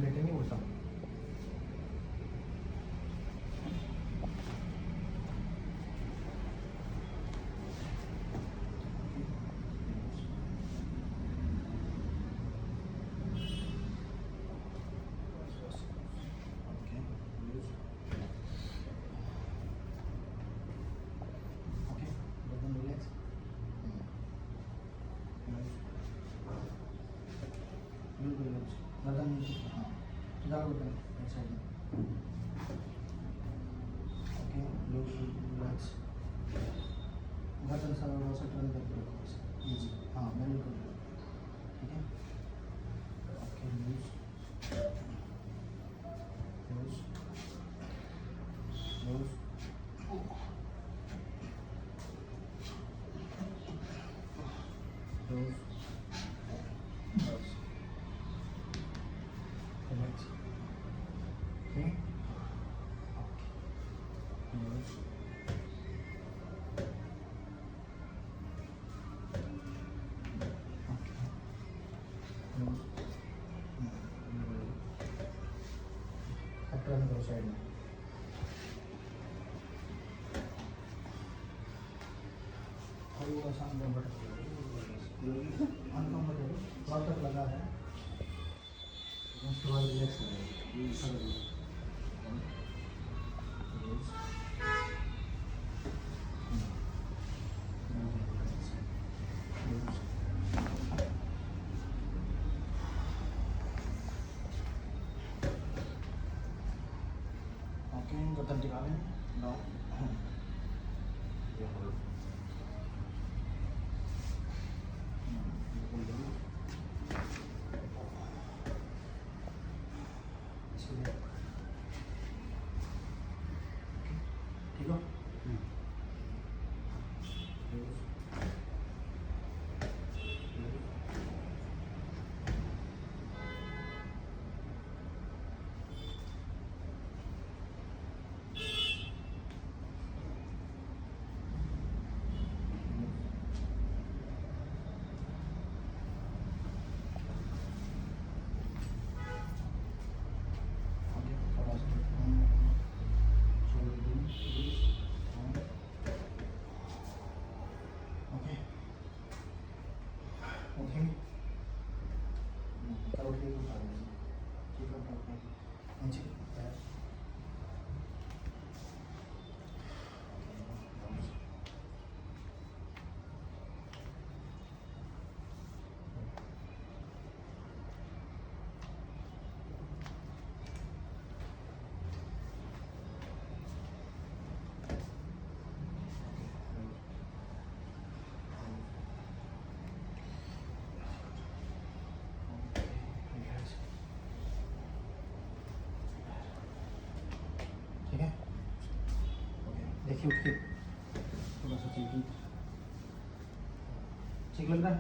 लेटेंगे उल्टा। गर्दन नीचे, हाँ ज़्यादा गर्दन साइड में। Okay, loose relax. गर्दन सा टर्न करके रखो बस, इजी। हाँ मैंने कर दिया, ठीक है। Okay, loose loose loose. Loose relax. Okay. Lose. Okay. Lose. अब टर्न करो साइड में। थोड़ा सा अनकम्फर्टेबल थोड़ा तक लगा है, उसके बाद रिलैक्स हो जाएगा। ओके, गर्दन टिका लें। नो ठीक हो। ठीक है। ओके, देखिए उठ के थोड़ा सा ठीक लग रहा है।